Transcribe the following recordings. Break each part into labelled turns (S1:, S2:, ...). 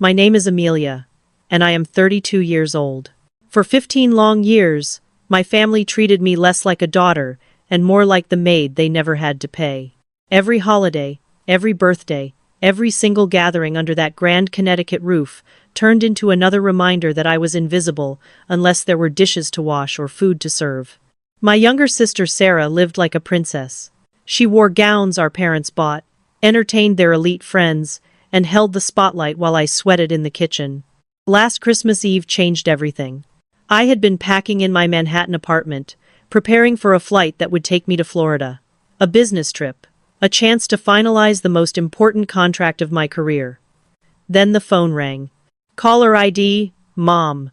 S1: My name is Amelia, and I am 32 years old. For 15 long years, my family treated me less like a daughter and more like the maid they never had to pay. Every holiday, every birthday, every single gathering under that grand Connecticut roof turned into another reminder that I was invisible unless there were dishes to wash or food to serve. My younger sister Sarah lived like a princess. She wore gowns our parents bought, entertained their elite friends, and held the spotlight while I sweated in the kitchen. Last Christmas Eve changed everything. I had been packing in my Manhattan apartment, preparing for a flight that would take me to Florida. A business trip. A chance to finalize the most important contract of my career. Then the phone rang. Caller ID, Mom.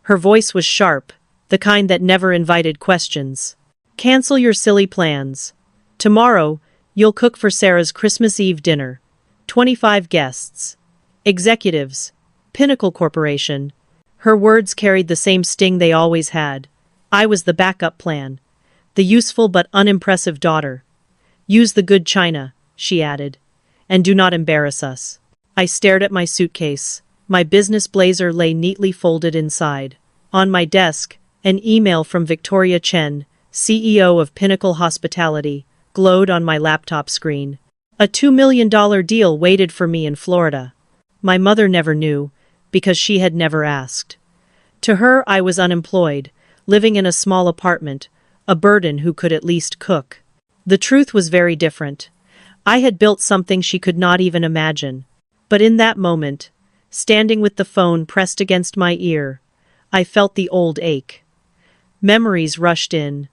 S1: Her voice was sharp, the kind that never invited questions. Cancel your silly plans. Tomorrow, you'll cook for Sarah's Christmas Eve dinner. 25 guests. Executives. Pinnacle Corporation. Her words carried the same sting they always had. I was the backup plan. The useful but unimpressive daughter. Use the good china, she added. And do not embarrass us. I stared at my suitcase. My business blazer lay neatly folded inside. On my desk, an email from Victoria Chen, CEO of Pinnacle Hospitality, glowed on my laptop screen. A $2 million deal waited for me in Florida. My mother never knew, because she had never asked. To her, I was unemployed, living in a small apartment, a burden who could at least cook. The truth was very different. I had built something she could not even imagine. But in that moment, standing with the phone pressed against my ear, I felt the old ache. Memories rushed in.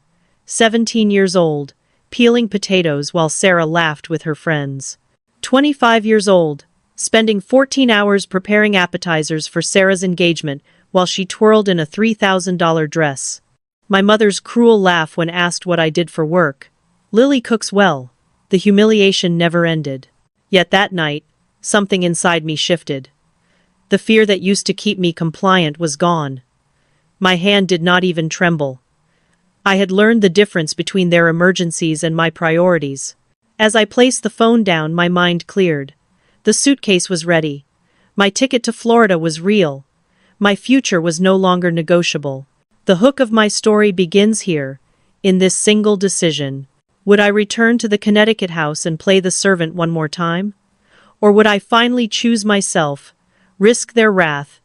S1: 17 years old, peeling potatoes while Sarah laughed with her friends. 25 years old, spending 14 hours preparing appetizers for Sarah's engagement while she twirled in a $3,000 dress. My mother's cruel laugh when asked what I did for work. Lily cooks well. The humiliation never ended. Yet that night, something inside me shifted. The fear that used to keep me compliant was gone. My hand did not even tremble. I had learned the difference between their emergencies and my priorities. As I placed the phone down, my mind cleared. The suitcase was ready. My ticket to Florida was real. My future was no longer negotiable. The hook of my story begins here, in this single decision. Would I return to the Connecticut house and play the servant one more time? Or would I finally choose myself, risk their wrath,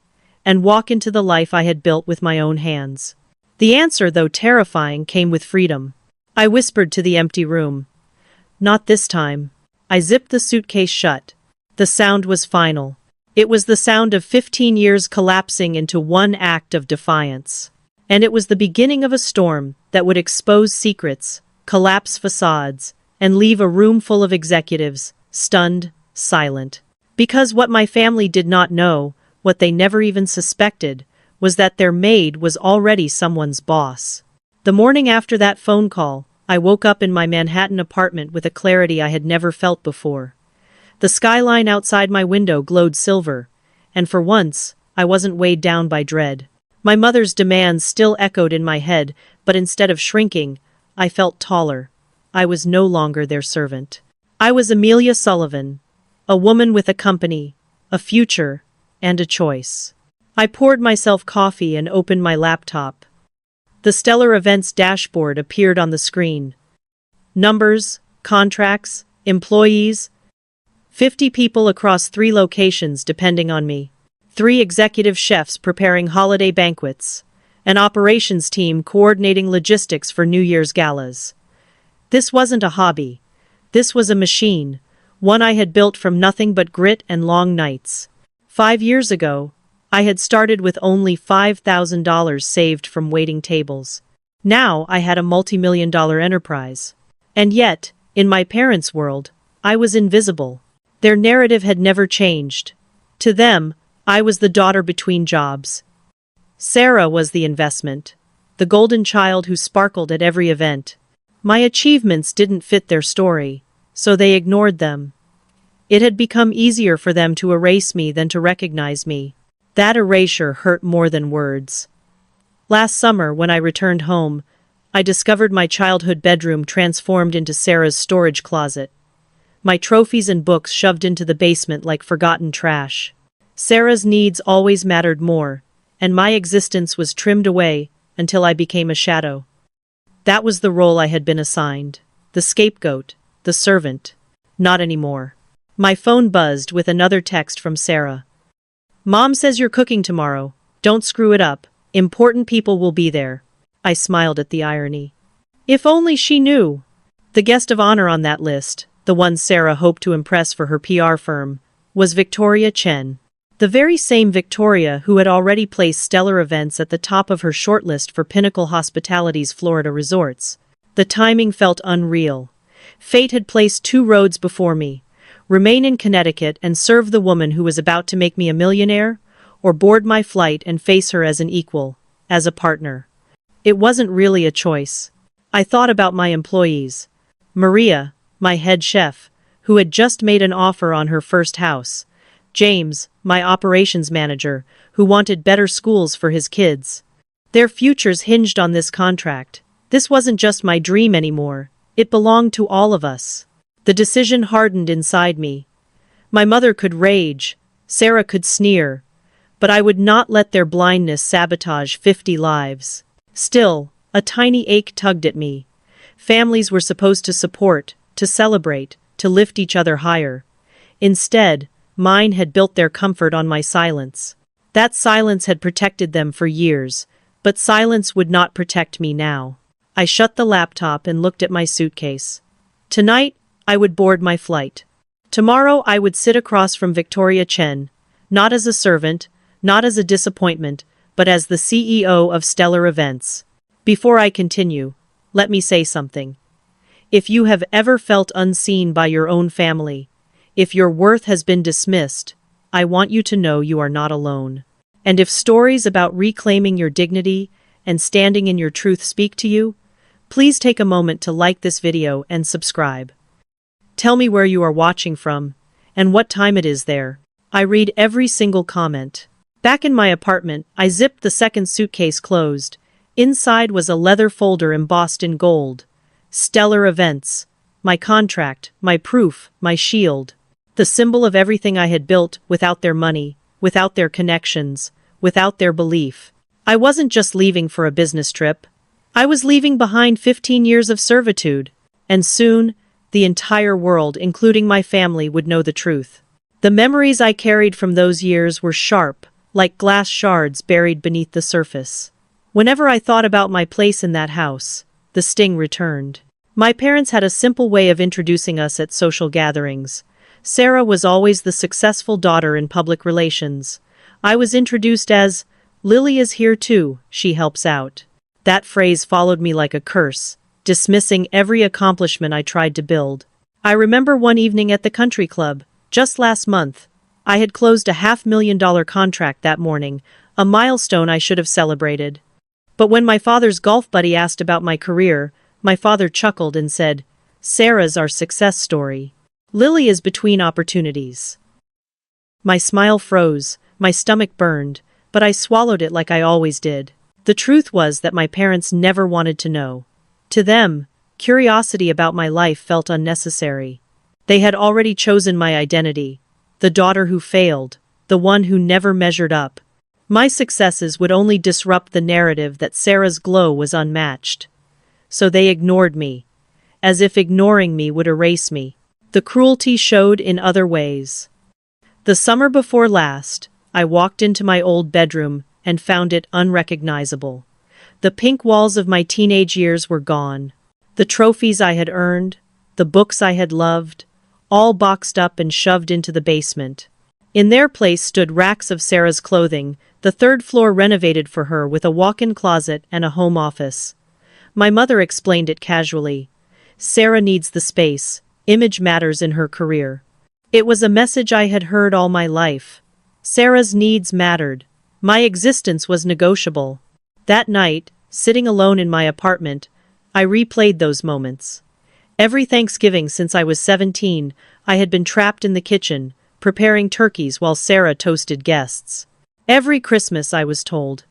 S1: and walk into the life I had built with my own hands? The answer, though terrifying, came with freedom. I whispered to the empty room. Not this time. I zipped the suitcase shut. The sound was final. It was the sound of 15 years collapsing into one act of defiance. And it was the beginning of a storm that would expose secrets, collapse facades, and leave a room full of executives, stunned, silent. Because what my family did not know, what they never even suspected, was that their maid was already someone's boss. The morning after that phone call, I woke up in my Manhattan apartment with a clarity I had never felt before. The skyline outside my window glowed silver, and for once, I wasn't weighed down by dread. My mother's demands still echoed in my head, but instead of shrinking, I felt taller. I was no longer their servant. I was Amelia Sullivan, a woman with a company, a future, and a choice. I poured myself coffee and opened my laptop. The Stellar Events dashboard appeared on the screen. Numbers, contracts, employees. 50 people across 3 locations depending on me. 3 executive chefs preparing holiday banquets. An operations team coordinating logistics for New Year's galas. This wasn't a hobby. This was a machine, one I had built from nothing but grit and long nights. 5 years ago, I had started with only $5,000 saved from waiting tables. Now I had a multi-million-dollar enterprise. And yet, in my parents' world, I was invisible. Their narrative had never changed. To them, I was the daughter between jobs. Sarah was the investment, the golden child who sparkled at every event. My achievements didn't fit their story, so they ignored them. It had become easier for them to erase me than to recognize me. That erasure hurt more than words. Last summer, when I returned home, I discovered my childhood bedroom transformed into Sarah's storage closet. My trophies and books shoved into the basement like forgotten trash. Sarah's needs always mattered more, and my existence was trimmed away until I became a shadow. That was the role I had been assigned. The scapegoat, the servant. Not anymore. My phone buzzed with another text from Sarah. "Mom says you're cooking tomorrow. Don't screw it up. Important people will be there." I smiled at the irony. If only she knew. The guest of honor on that list, the one Sarah hoped to impress for her PR firm, was Victoria Chen. The very same Victoria who had already placed Stellar Events at the top of her shortlist for Pinnacle Hospitality's Florida resorts. The timing felt unreal. Fate had placed two roads before me: remain in Connecticut and serve the woman who was about to make me a millionaire, or board my flight and face her as an equal, as a partner. It wasn't really a choice. I thought about my employees. Maria, my head chef, who had just made an offer on her first house. James, my operations manager, who wanted better schools for his kids. Their futures hinged on this contract. This wasn't just my dream anymore. It belonged to all of us. The decision hardened inside me. My mother could rage. Sarah could sneer. But I would not let their blindness sabotage 50 lives. Still, a tiny ache tugged at me. Families were supposed to support, to celebrate, to lift each other higher. Instead, mine had built their comfort on my silence. That silence had protected them for years, but silence would not protect me now. I shut the laptop and looked at my suitcase. Tonight, I would board my flight. Tomorrow I would sit across from Victoria Chen, not as a servant, not as a disappointment, but as the CEO of Stellar Events. Before I continue, let me say something. If you have ever felt unseen by your own family, if your worth has been dismissed, I want you to know you are not alone. And if stories about reclaiming your dignity and standing in your truth speak to you, please take a moment to like this video and subscribe. Tell me where you are watching from, and what time it is there. I read every single comment. Back in my apartment, I zipped the second suitcase closed. Inside was a leather folder embossed in gold. Stellar Events. My contract, my proof, my shield. The symbol of everything I had built without their money, without their connections, without their belief. I wasn't just leaving for a business trip. I was leaving behind 15 years of servitude. And soon, the entire world, including my family, would know the truth. The memories I carried from those years were sharp, like glass shards buried beneath the surface. Whenever I thought about my place in that house, the sting returned. My parents had a simple way of introducing us at social gatherings. Sarah was always the successful daughter in public relations. I was introduced as, "Lily is here too, she helps out." That phrase followed me like a curse, dismissing every accomplishment I tried to build. I remember one evening at the country club, just last month. I had closed a $500,000 contract that morning, a milestone I should have celebrated. But when my father's golf buddy asked about my career, my father chuckled and said, "Sarah's our success story. Lily is between opportunities." My smile froze, my stomach burned, but I swallowed it like I always did. The truth was that my parents never wanted to know. To them, curiosity about my life felt unnecessary. They had already chosen my identity, the daughter who failed, the one who never measured up. My successes would only disrupt the narrative that Sarah's glow was unmatched. So they ignored me, as if ignoring me would erase me. The cruelty showed in other ways. The summer before last, I walked into my old bedroom and found it unrecognizable. The pink walls of my teenage years were gone. The trophies I had earned, the books I had loved, all boxed up and shoved into the basement. In their place stood racks of Sarah's clothing, the third floor renovated for her with a walk-in closet and a home office. My mother explained it casually. Sarah needs the space. Image matters in her career. It was a message I had heard all my life. Sarah's needs mattered. My existence was negotiable. That night, sitting alone in my apartment, I replayed those moments. Every Thanksgiving since I was 17, I had been trapped in the kitchen, preparing turkeys while Sarah toasted guests. Every Christmas I was told,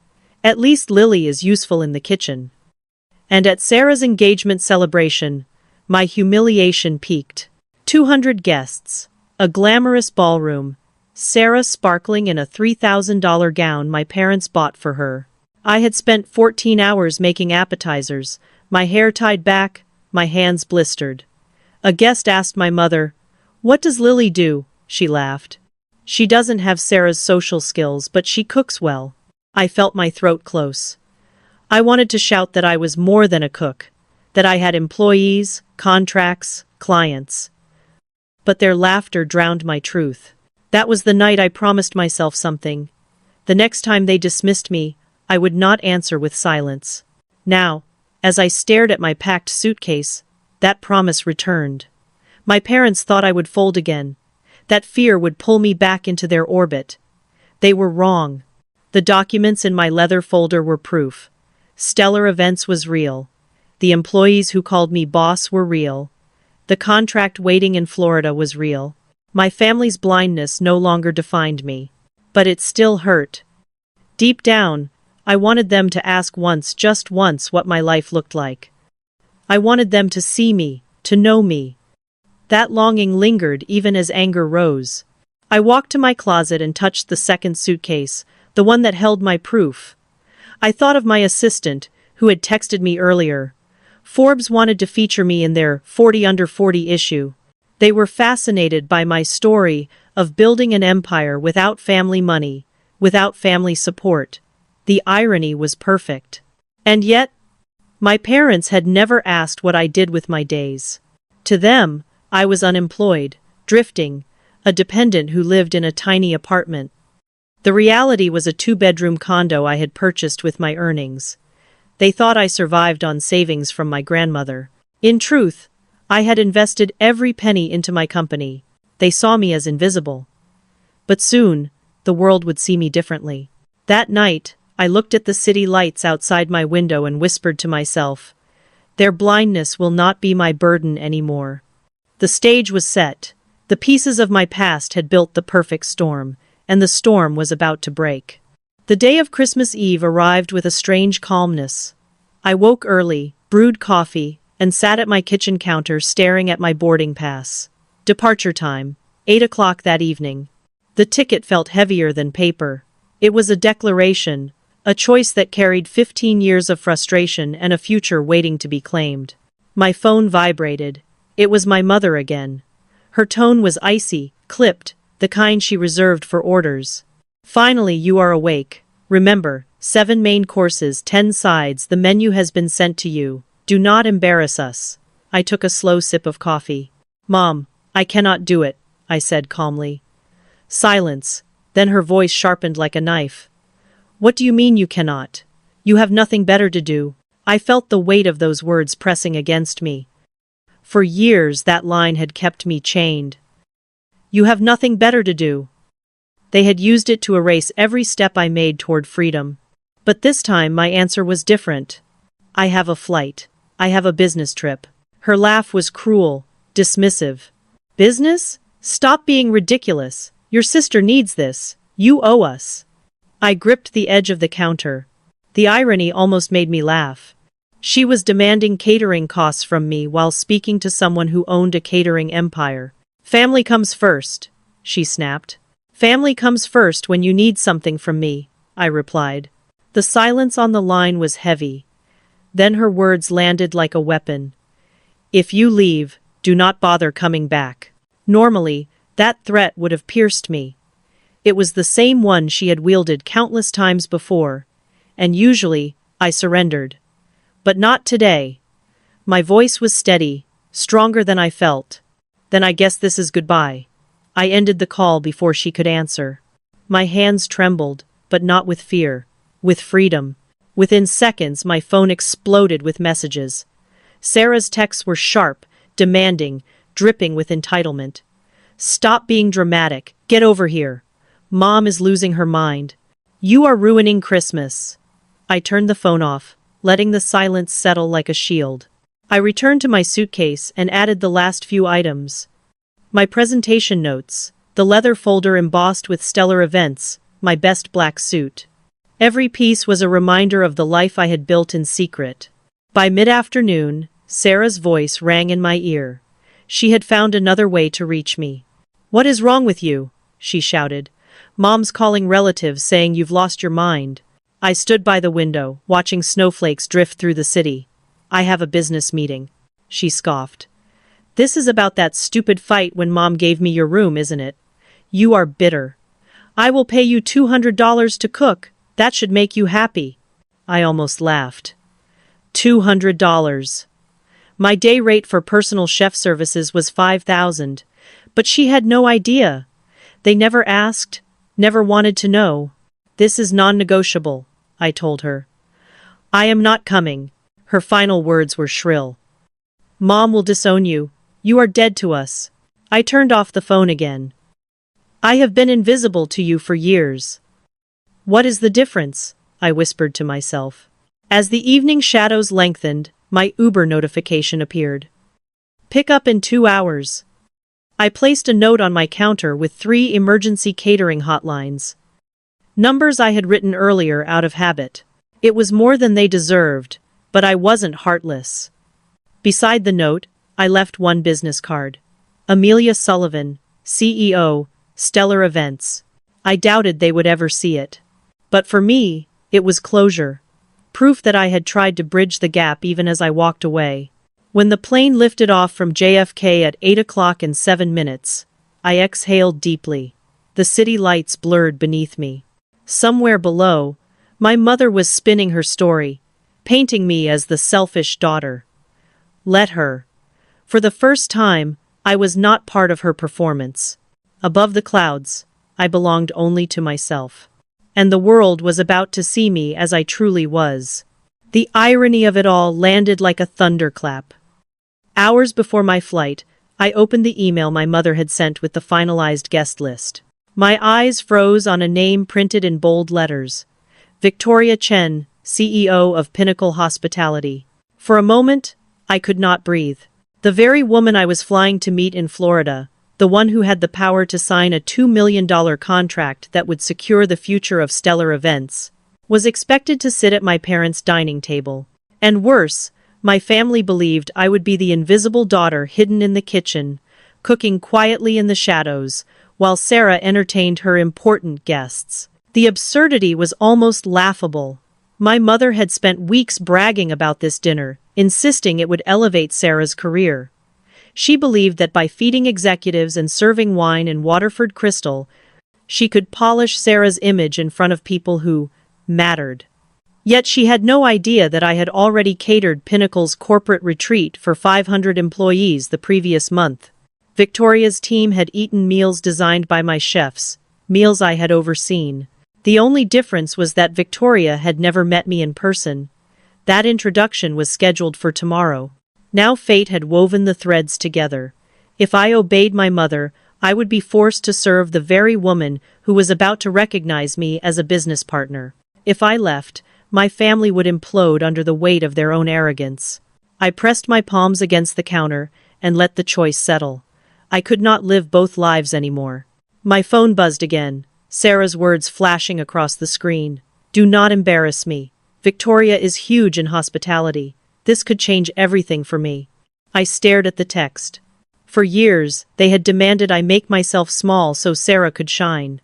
S1: "At least Lily is useful in the kitchen." And at Sarah's engagement celebration, my humiliation peaked. 200 guests, a glamorous ballroom, Sarah sparkling in a $3,000 gown my parents bought for her. I had spent 14 hours making appetizers, my hair tied back, my hands blistered. A guest asked my mother, "What does Lily do?" She laughed. "She doesn't have Sarah's social skills, but she cooks well." I felt my throat close. I wanted to shout that I was more than a cook, that I had employees, contracts, clients. But their laughter drowned my truth. That was the night I promised myself something. The next time they dismissed me, I would not answer with silence. Now, as I stared at my packed suitcase, that promise returned. My parents thought I would fold again. That fear would pull me back into their orbit. They were wrong. The documents in my leather folder were proof. Stellar Events was real. The employees who called me boss were real. The contract waiting in Florida was real. My family's blindness no longer defined me. But it still hurt. Deep down, I wanted them to ask once, just once, what my life looked like. I wanted them to see me, to know me. That longing lingered even as anger rose. I walked to my closet and touched the second suitcase, the one that held my proof. I thought of my assistant, who had texted me earlier. Forbes wanted to feature me in their 40 Under 40 issue. They were fascinated by my story of building an empire without family money, without family support. The irony was perfect. And yet, my parents had never asked what I did with my days. To them, I was unemployed, drifting, a dependent who lived in a tiny apartment. The reality was a 2-bedroom condo I had purchased with my earnings. They thought I survived on savings from my grandmother. In truth, I had invested every penny into my company. They saw me as invisible. But soon, the world would see me differently. That night, I looked at the city lights outside my window and whispered to myself, "Their blindness will not be my burden anymore." The stage was set. The pieces of my past had built the perfect storm, and the storm was about to break. The day of Christmas Eve arrived with a strange calmness. I woke early, brewed coffee, and sat at my kitchen counter staring at my boarding pass. Departure time, 8 o'clock that evening. The ticket felt heavier than paper. It was a declaration, a choice that carried 15 years of frustration and a future waiting to be claimed. My phone vibrated. It was my mother again. Her tone was icy, clipped, the kind she reserved for orders. "Finally, you are awake. Remember, 7 main courses, 10 sides, the menu has been sent to you. Do not embarrass us." I took a slow sip of coffee. "Mom, I cannot do it," I said calmly. Silence. Then her voice sharpened like a knife. "What do you mean you cannot? You have nothing better to do." I felt the weight of those words pressing against me. For years that line had kept me chained. You have nothing better to do. They had used it to erase every step I made toward freedom. But this time my answer was different. "I have a flight. I have a business trip." Her laugh was cruel, dismissive. "Business? Stop being ridiculous. Your sister needs this. You owe us." I gripped the edge of the counter. The irony almost made me laugh. She was demanding catering costs from me while speaking to someone who owned a catering empire. "Family comes first," she snapped. "Family comes first when you need something from me," I replied. The silence on the line was heavy. Then her words landed like a weapon. "If you leave, do not bother coming back." Normally, that threat would have pierced me. It was the same one she had wielded countless times before, and usually, I surrendered. But not today. My voice was steady, stronger than I felt. "Then I guess this is goodbye." I ended the call before she could answer. My hands trembled, but not with fear, with freedom. Within seconds, my phone exploded with messages. Sarah's texts were sharp, demanding, dripping with entitlement. "Stop being dramatic. Get over here. Mom is losing her mind. You are ruining Christmas." I turned the phone off, letting the silence settle like a shield. I returned to my suitcase and added the last few items. My presentation notes, the leather folder embossed with stellar events, my best black suit. Every piece was a reminder of the life I had built in secret. By mid-afternoon, Sarah's voice rang in my ear. She had found another way to reach me. "What is wrong with you?" she shouted. Mom's calling relatives saying you've lost your mind. I stood by the window, watching snowflakes drift through the city. I have a business meeting, she scoffed. This is about that stupid fight when Mom gave me your room, isn't it? You are bitter. I will pay you $200 to cook. That should make you happy. I almost laughed. $200. My day rate for personal chef services was $5,000, but she had no idea. They never asked, never wanted to know. This is non-negotiable, I told her. I am not coming. Her final words were shrill. Mom will disown you. You are dead to us. I turned off the phone again. I have been invisible to you for years. What is the difference? I whispered to myself. As the evening shadows lengthened, my Uber notification appeared. Pick up in 2 hours. I placed a note on my counter with 3 emergency catering hotlines. Numbers I had written earlier out of habit. It was more than they deserved, but I wasn't heartless. Beside the note, I left one business card. Amelia Sullivan, CEO, Stellar Events. I doubted they would ever see it. But for me, it was closure. Proof that I had tried to bridge the gap even as I walked away. When the plane lifted off from JFK at 8:07, I exhaled deeply. The city lights blurred beneath me. Somewhere below, my mother was spinning her story, painting me as the selfish daughter. Let her. For the first time, I was not part of her performance. Above the clouds, I belonged only to myself. And the world was about to see me as I truly was. The irony of it all landed like a thunderclap. Hours before my flight, I opened the email my mother had sent with the finalized guest list. My eyes froze on a name printed in bold letters. Victoria Chen, CEO of Pinnacle Hospitality. For a moment, I could not breathe. The very woman I was flying to meet in Florida, the one who had the power to sign a $2 million contract that would secure the future of Stellar Events, was expected to sit at my parents' dining table. And worse, my family believed I would be the invisible daughter hidden in the kitchen, cooking quietly in the shadows, while Sarah entertained her important guests. The absurdity was almost laughable. My mother had spent weeks bragging about this dinner, insisting it would elevate Sarah's career. She believed that by feeding executives and serving wine in Waterford Crystal, she could polish Sarah's image in front of people who mattered. Yet she had no idea that I had already catered Pinnacle's corporate retreat for 500 employees the previous month. Victoria's team had eaten meals designed by my chefs, meals I had overseen. The only difference was that Victoria had never met me in person. That introduction was scheduled for tomorrow. Now fate had woven the threads together. If I obeyed my mother, I would be forced to serve the very woman who was about to recognize me as a business partner. If I left, my family would implode under the weight of their own arrogance. I pressed my palms against the counter and let the choice settle. I could not live both lives anymore. My phone buzzed again, Sarah's words flashing across the screen. Do not embarrass me. Victoria is huge in hospitality. This could change everything for me. I stared at the text. For years, they had demanded I make myself small so Sarah could shine.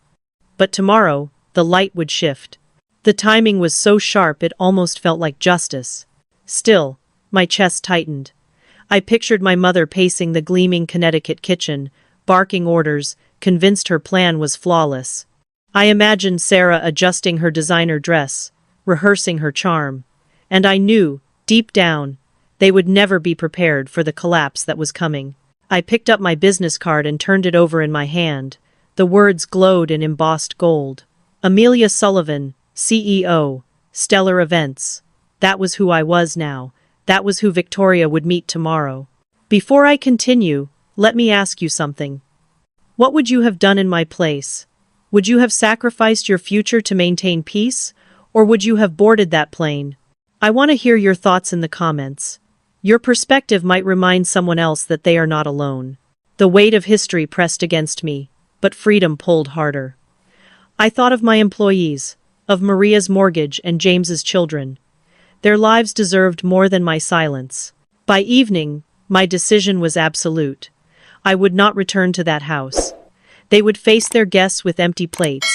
S1: But tomorrow, the light would shift. The timing was so sharp it almost felt like justice. Still, my chest tightened. I pictured my mother pacing the gleaming Connecticut kitchen, barking orders, convinced her plan was flawless. I imagined Sarah adjusting her designer dress, rehearsing her charm. And I knew, deep down, they would never be prepared for the collapse that was coming. I picked up my business card and turned it over in my hand. The words glowed in embossed gold. Amelia Sullivan, CEO, Stellar Events. That was who I was now. That was who Victoria would meet tomorrow. Before I continue, let me ask you something. What would you have done in my place? Would you have sacrificed your future to maintain peace, or would you have boarded that plane? I want to hear your thoughts in the comments. Your perspective might remind someone else that they are not alone. The weight of history pressed against me, but freedom pulled harder. I thought of my employees, of Maria's mortgage and James's children. Their lives deserved more than my silence. By evening, my decision was absolute. I would not return to that house. They would face their guests with empty plates.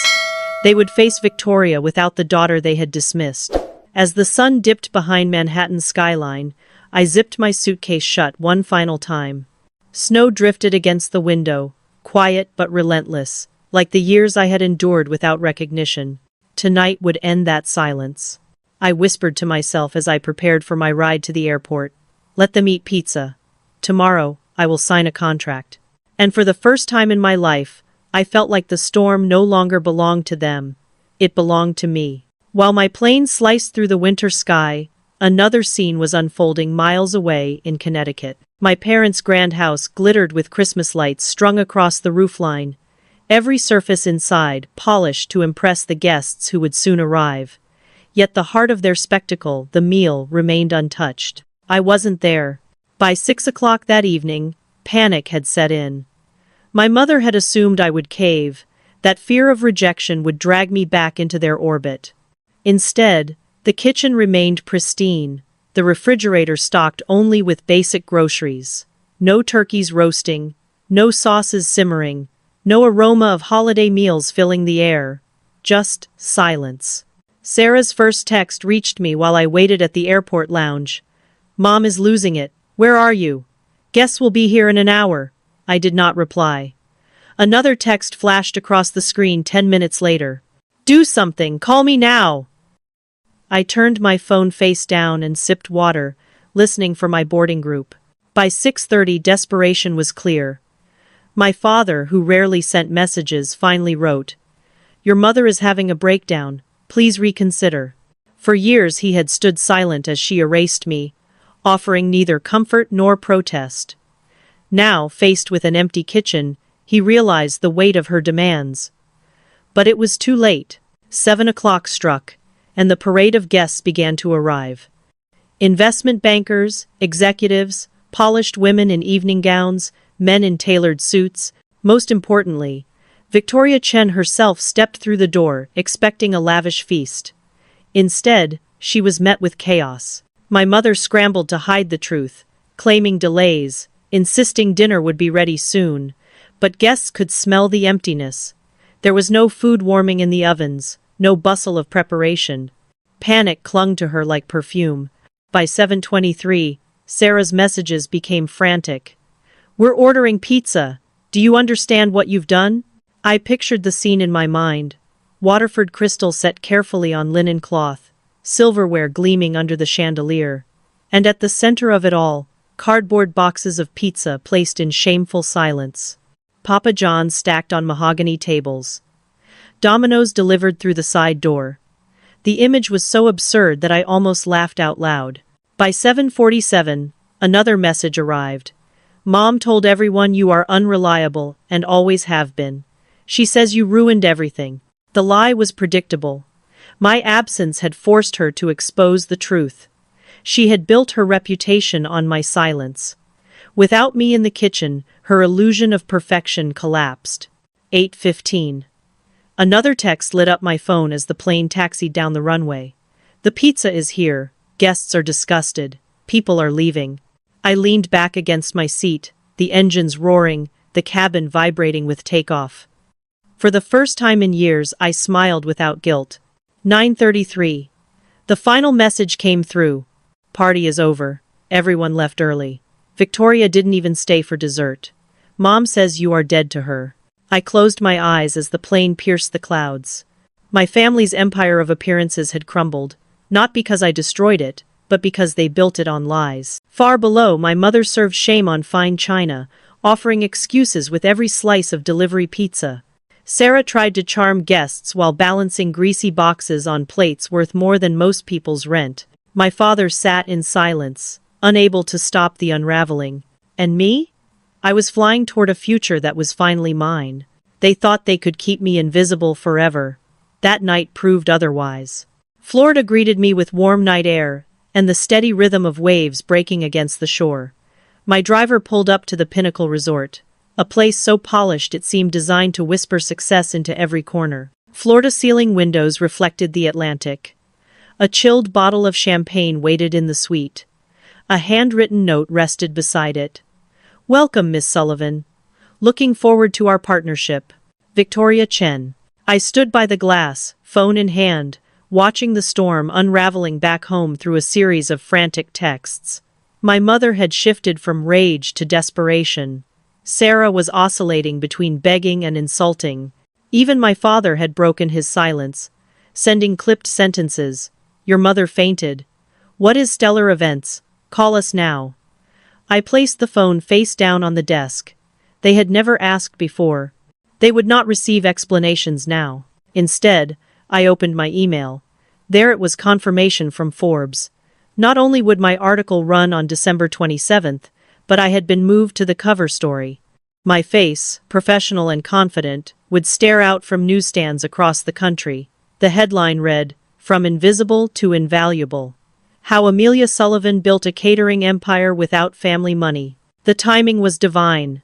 S1: They would face Victoria without the daughter they had dismissed. As the sun dipped behind Manhattan's skyline, I zipped my suitcase shut one final time. Snow drifted against the window, quiet but relentless, like the years I had endured without recognition. Tonight would end that silence. I whispered to myself as I prepared for my ride to the airport. Let them eat pizza. Tomorrow, I will sign a contract. And for the first time in my life, I felt like the storm no longer belonged to them. It belonged to me. While my plane sliced through the winter sky, another scene was unfolding miles away in Connecticut. My parents' grand house glittered with Christmas lights strung across the roofline, every surface inside polished to impress the guests who would soon arrive. Yet the heart of their spectacle, the meal, remained untouched. I wasn't there. By 6 o'clock that evening, panic had set in. My mother had assumed I would cave, that fear of rejection would drag me back into their orbit. Instead, the kitchen remained pristine, the refrigerator stocked only with basic groceries. No turkeys roasting, no sauces simmering, no aroma of holiday meals filling the air. Just silence. Sarah's first text reached me while I waited at the airport lounge. "Mom is losing it. Where are you? Guests will be here in an hour." I did not reply. Another text flashed across the screen 10 minutes later. "Do something, call me now." I turned my phone face down and sipped water, listening for my boarding group. By 6:30, desperation was clear. My father, who rarely sent messages, finally wrote, "Your mother is having a breakdown. Please reconsider." For years he had stood silent as she erased me, offering neither comfort nor protest. Now, faced with an empty kitchen, he realized the weight of her demands. But it was too late. 7 o'clock struck, and the parade of guests began to arrive. Investment bankers, executives, polished women in evening gowns, men in tailored suits. Most importantly, Victoria Chen herself stepped through the door, expecting a lavish feast. Instead, she was met with chaos. My mother scrambled to hide the truth, claiming delays, insisting dinner would be ready soon, but guests could smell the emptiness. There was no food warming in the ovens, no bustle of preparation. Panic clung to her like perfume. By 7:23, Sarah's messages became frantic. "We're ordering pizza. Do you understand what you've done?" I pictured the scene in my mind. Waterford crystal set carefully on linen cloth, silverware gleaming under the chandelier. And at the center of it all, cardboard boxes of pizza placed in shameful silence. Papa John's stacked on mahogany tables. Domino's delivered through the side door. The image was so absurd that I almost laughed out loud. By 7:47, another message arrived. "Mom told everyone you are unreliable and always have been. She says you ruined everything." The lie was predictable. My absence had forced her to expose the truth. She had built her reputation on my silence. Without me in the kitchen, her illusion of perfection collapsed. 8:15. Another text lit up my phone as the plane taxied down the runway. "The pizza is here. Guests are disgusted. People are leaving." I leaned back against my seat, the engines roaring, the cabin vibrating with takeoff. For the first time in years, I smiled without guilt. 9:33. The final message came through. "Party is over. Everyone left early. Victoria didn't even stay for dessert. Mom says you are dead to her." I closed my eyes as the plane pierced the clouds. My family's empire of appearances had crumbled, not because I destroyed it, but because they built it on lies. Far below, my mother served shame on fine china, offering excuses with every slice of delivery pizza. Sarah tried to charm guests while balancing greasy boxes on plates worth more than most people's rent. My father sat in silence, unable to stop the unraveling. And me? I was flying toward a future that was finally mine. They thought they could keep me invisible forever. That night proved otherwise. Florida greeted me with warm night air, and the steady rhythm of waves breaking against the shore. My driver pulled up to the Pinnacle Resort, a place so polished it seemed designed to whisper success into every corner. Floor-to-ceiling windows reflected the Atlantic. A chilled bottle of champagne waited in the suite. A handwritten note rested beside it. "Welcome, Miss Sullivan. Looking forward to our partnership. Victoria Chen. I stood by the glass, phone in hand, watching the storm unraveling back home through a series of frantic texts. My mother had shifted from rage to desperation. Sarah was oscillating between begging and insulting. Even my father had broken his silence, sending clipped sentences. Your mother fainted. What is Stellar Events? Call us now. I placed the phone face down on the desk. They had never asked before. They would not receive explanations now. Instead, I opened my email. There it was, confirmation from Forbes. Not only would my article run on December 27th, but I had been moved to the cover story. My face, professional and confident, would stare out from newsstands across the country. The headline read, "From Invisible to Invaluable. How Amelia Sullivan Built a Catering Empire Without Family Money." The timing was divine.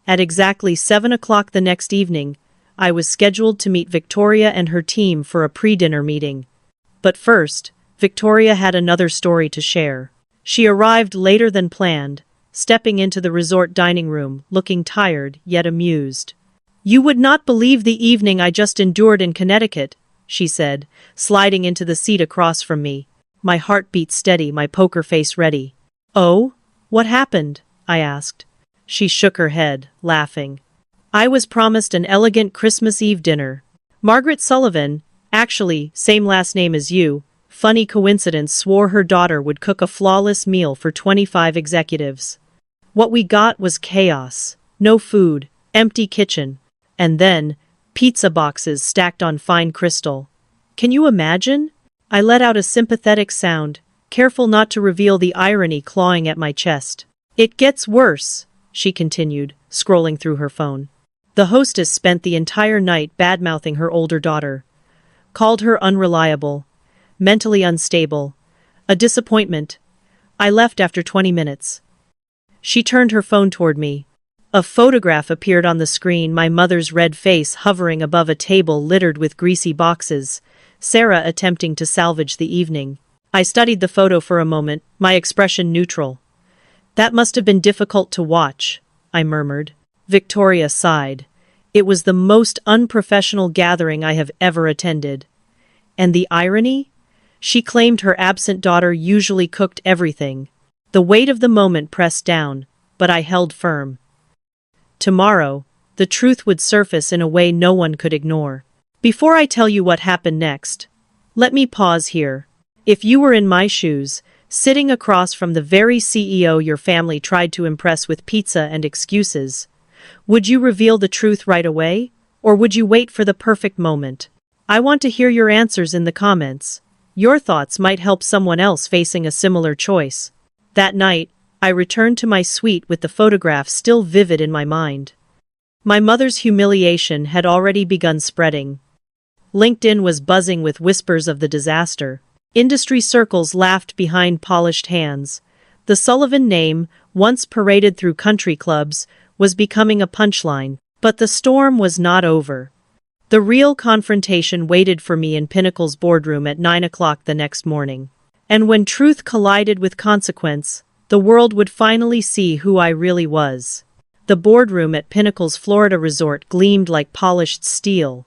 S1: At exactly 7 o'clock the next evening, I was scheduled to meet Victoria and her team for a pre-dinner meeting. But first, Victoria had another story to share. She arrived later than planned, stepping into the resort dining room, looking tired yet amused. "You would not believe the evening I just endured in Connecticut," she said, sliding into the seat across from me. My heart beat steady, my poker face ready. "Oh? What happened?" I asked. She shook her head, laughing. "I was promised an elegant Christmas Eve dinner. Margaret Sullivan, actually, same last name as you, funny coincidence, swore her daughter would cook a flawless meal for 25 executives. What we got was chaos. No food, empty kitchen. And then, pizza boxes stacked on fine crystal. Can you imagine?" I let out a sympathetic sound, careful not to reveal the irony clawing at my chest. "It gets worse," she continued, scrolling through her phone. The hostess spent the entire night badmouthing her older daughter. Called her unreliable, mentally unstable, a disappointment. I left after 20 minutes. She turned her phone toward me. A photograph appeared on the screen, my mother's red face hovering above a table littered with greasy boxes, Sarah attempting to salvage the evening. I studied the photo for a moment, my expression neutral. "That must have been difficult to watch," I murmured. Victoria sighed. "It was the most unprofessional gathering I have ever attended." And the irony? She claimed her absent daughter usually cooked everything. The weight of the moment pressed down, but I held firm. Tomorrow, the truth would surface in a way no one could ignore. Before I tell you what happened next, let me pause here. If you were in my shoes, sitting across from the very CEO your family tried to impress with pizza and excuses, would you reveal the truth right away, or would you wait for the perfect moment? I want to hear your answers in the comments. Your thoughts might help someone else facing a similar choice. That night, I returned to my suite with the photograph still vivid in my mind. My mother's humiliation had already begun spreading. LinkedIn was buzzing with whispers of the disaster. Industry circles laughed behind polished hands. The Sullivan name, once paraded through country clubs, was becoming a punchline. But the storm was not over. The real confrontation waited for me in Pinnacle's boardroom at 9 o'clock the next morning. And when truth collided with consequence, the world would finally see who I really was. The boardroom at Pinnacle's Florida resort gleamed like polished steel.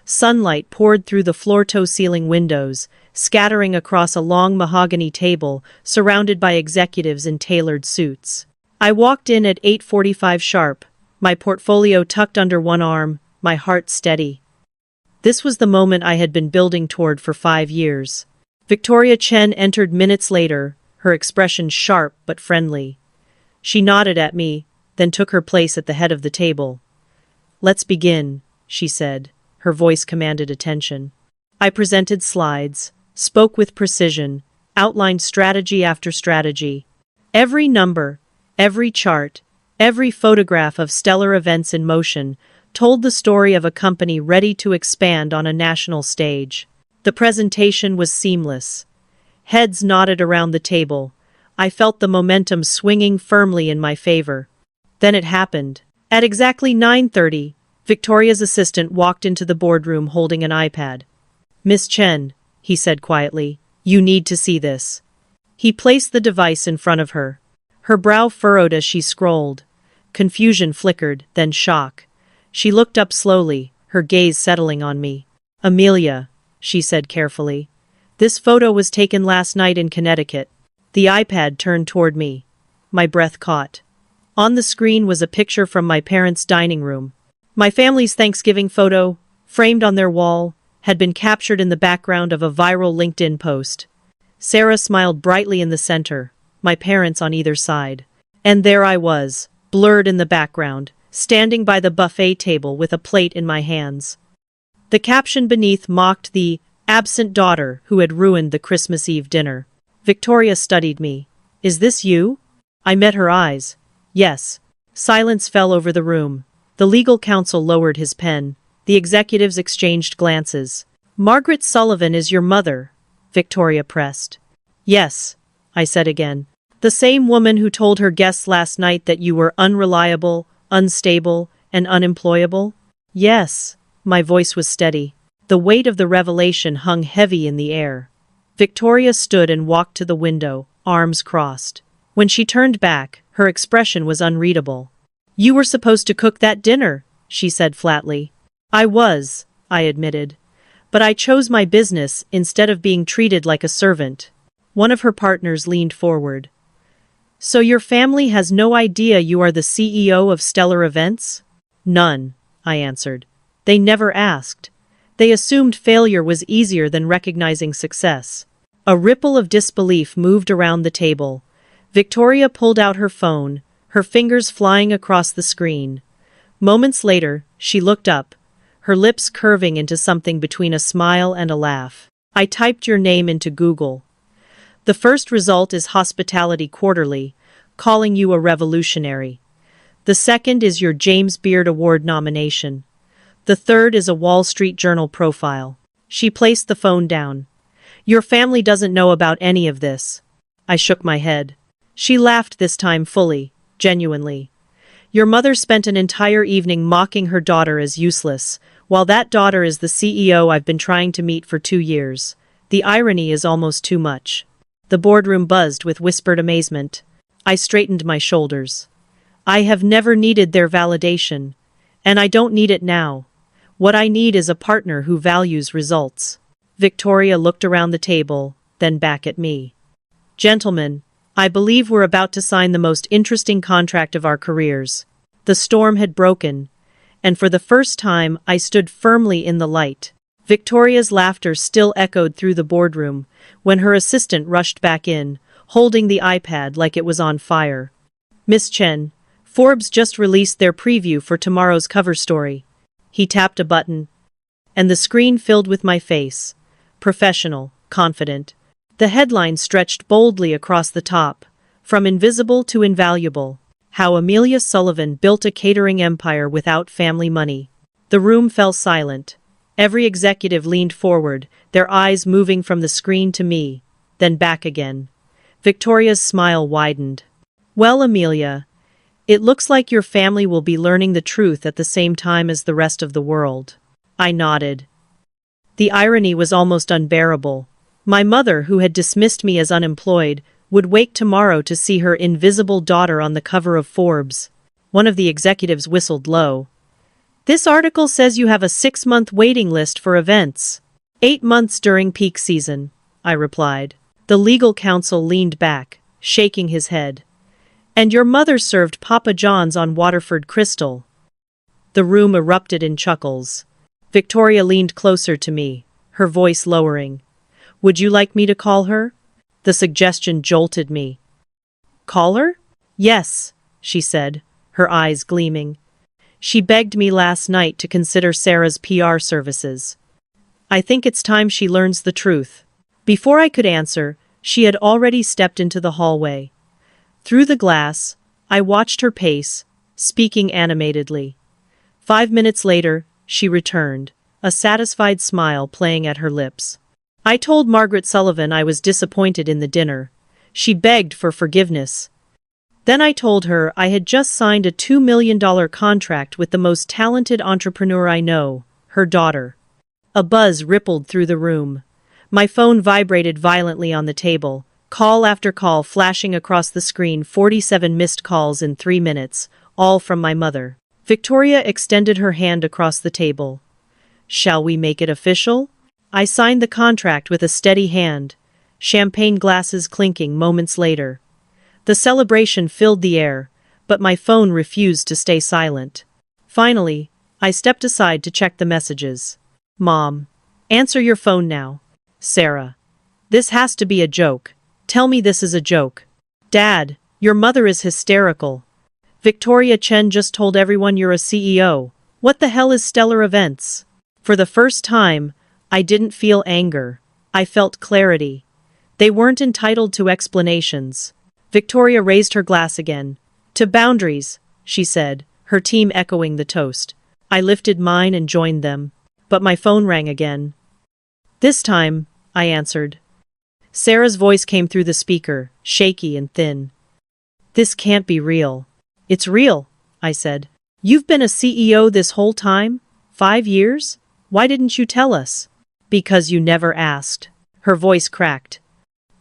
S1: Sunlight poured through the floor-to-ceiling windows, scattering across a long mahogany table surrounded by executives in tailored suits. I walked in at 8:45 sharp, my portfolio tucked under one arm, my heart steady. This was the moment I had been building toward for 5 years. Victoria Chen entered minutes later, her expression sharp but friendly. She nodded at me, then took her place at the head of the table. "Let's begin," she said. Her voice commanded attention. I presented slides, spoke with precision, outlined strategy after strategy. Every number, every chart, every photograph of stellar events in motion told the story of a company ready to expand on a national stage. The presentation was seamless. Heads nodded around the table. I felt the momentum swinging firmly in my favor. Then it happened. At exactly 9:30, Victoria's assistant walked into the boardroom holding an iPad. "Miss Chen," he said quietly, "you need to see this." He placed the device in front of her. Her brow furrowed as she scrolled. Confusion flickered, then shock. She looked up slowly, her gaze settling on me. "Amelia," she said carefully. "This photo was taken last night in Connecticut." The iPad turned toward me. My breath caught. On the screen was a picture from my parents' dining room. My family's Thanksgiving photo, framed on their wall, had been captured in the background of a viral LinkedIn post. Sarah smiled brightly in the center, my parents on either side. And there I was, blurred in the background, standing by the buffet table with a plate in my hands. The caption beneath mocked the absent daughter who had ruined the Christmas Eve dinner. Victoria studied me. "Is this you?" I met her eyes. "Yes." Silence fell over the room. The legal counsel lowered his pen. The executives exchanged glances. "Margaret Sullivan is your mother," Victoria pressed. "Yes," I said again. "The same woman who told her guests last night that you were unreliable, unstable, and unemployable?" "Yes." My voice was steady. The weight of the revelation hung heavy in the air. Victoria stood and walked to the window, arms crossed. When she turned back, her expression was unreadable. "You were supposed to cook that dinner," she said flatly. "I was," I admitted. "But I chose my business instead of being treated like a servant." One of her partners leaned forward. "So your family has no idea you are the CEO of Stellar Events?" "None," I answered. "They never asked. They assumed failure was easier than recognizing success." A ripple of disbelief moved around the table. Victoria pulled out her phone, her fingers flying across the screen. Moments later, she looked up, her lips curving into something between a smile and a laugh. "I typed your name into Google. The first result is Hospitality Quarterly, calling you a revolutionary. The second is your James Beard Award nomination. The third is a Wall Street Journal profile." She placed the phone down. "Your family doesn't know about any of this." I shook my head. She laughed this time fully, genuinely. "Your mother spent an entire evening mocking her daughter as useless, while that daughter is the CEO I've been trying to meet for 2 years. The irony is almost too much." The boardroom buzzed with whispered amazement. I straightened my shoulders. "I have never needed their validation. And I don't need it now. What I need is a partner who values results." Victoria looked around the table, then back at me. "Gentlemen, I believe we're about to sign the most interesting contract of our careers." The storm had broken, and for the first time I stood firmly in the light. Victoria's laughter still echoed through the boardroom when her assistant rushed back in, holding the iPad like it was on fire. "Miss Chen, Forbes just released their preview for tomorrow's cover story." He tapped a button, and the screen filled with my face. Professional, confident. The headline stretched boldly across the top, "From invisible to invaluable. How Amelia Sullivan built a catering empire without family money." The room fell silent. Every executive leaned forward, their eyes moving from the screen to me, then back again. Victoria's smile widened. "Well, Amelia, it looks like your family will be learning the truth at the same time as the rest of the world." I nodded. The irony was almost unbearable. My mother, who had dismissed me as unemployed, would wake tomorrow to see her invisible daughter on the cover of Forbes. One of the executives whistled low. "This article says you have a 6-month waiting list for events." 8 months during peak season," I replied. The legal counsel leaned back, shaking his head. "And your mother served Papa John's on Waterford Crystal." The room erupted in chuckles. Victoria leaned closer to me, her voice lowering. "Would you like me to call her?" The suggestion jolted me. "Call her?" "Yes," she said, her eyes gleaming. "She begged me last night to consider Sarah's PR services. I think it's time she learns the truth." Before I could answer, she had already stepped into the hallway. Through the glass, I watched her pace, speaking animatedly. 5 minutes later, she returned, a satisfied smile playing at her lips. "I told Margaret Sullivan I was disappointed in the dinner. She begged for forgiveness. Then I told her I had just signed a $2 million contract with the most talented entrepreneur I know, her daughter." A buzz rippled through the room. My phone vibrated violently on the table, call after call flashing across the screen. 47 missed calls in 3 minutes, all from my mother. Victoria extended her hand across the table. Shall we make it official? I signed the contract with a steady hand, champagne glasses clinking moments later. The celebration filled the air, but my phone refused to stay silent. Finally, I stepped aside to check the messages. Mom. Answer your phone now. Sarah. This has to be a joke. Tell me this is a joke. Dad, your mother is hysterical. Victoria Chen just told everyone you're a CEO. What the hell is Stellar Events? For the first time, I didn't feel anger. I felt clarity. They weren't entitled to explanations. Victoria raised her glass again. To boundaries, she said, her team echoing the toast. I lifted mine and joined them. But my phone rang again. This time, I answered. Sarah's voice came through the speaker, shaky and thin. This can't be real. It's real, I said. You've been a CEO this whole time? 5 years? Why didn't you tell us? Because you never asked. Her voice cracked.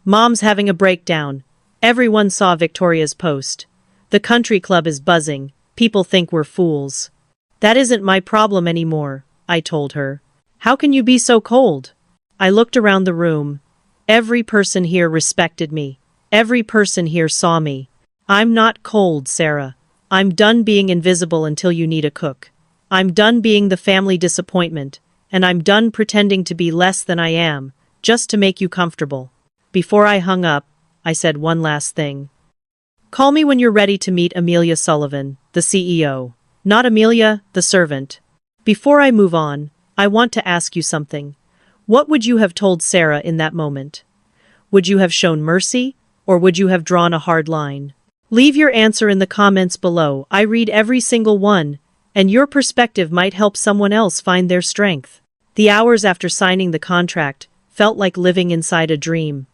S1: Mom's having a breakdown. Everyone saw Victoria's post. The country club is buzzing. People think we're fools. That isn't my problem anymore, I told her. How can you be so cold? I looked around the room. Every person here respected me. Every person here saw me. I'm not cold, Sarah. I'm done being invisible until you need a cook. I'm done being the family disappointment, and I'm done pretending to be less than I am, just to make you comfortable. Before I hung up, I said one last thing. Call me when you're ready to meet Amelia Sullivan, the CEO. Not Amelia, the servant. Before I move on, I want to ask you something. What would you have told Sarah in that moment? Would you have shown mercy, or would you have drawn a hard line? Leave your answer in the comments below. I read every single one, and your perspective might help someone else find their strength. The hours after signing the contract felt like living inside a dream.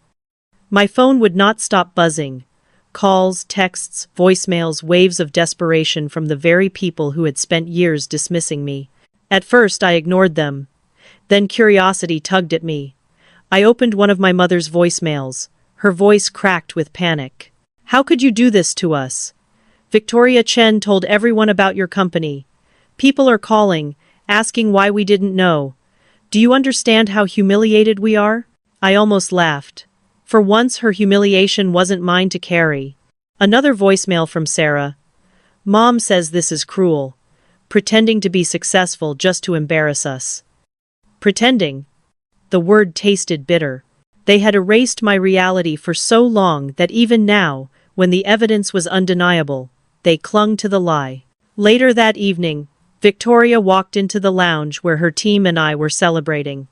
S1: My phone would not stop buzzing. Calls, texts, voicemails, waves of desperation from the very people who had spent years dismissing me. At first I ignored them. Then curiosity tugged at me. I opened one of my mother's voicemails. Her voice cracked with panic. How could you do this to us? Victoria Chen told everyone about your company. People are calling, asking why we didn't know. Do you understand how humiliated we are? I almost laughed. For once her humiliation wasn't mine to carry. Another voicemail from Sarah. Mom says this is cruel. Pretending to be successful just to embarrass us. Pretending. The word tasted bitter. They had erased my reality for so long that even now, when the evidence was undeniable, they clung to the lie. Later that evening, Victoria walked into the lounge where her team and I were celebrating.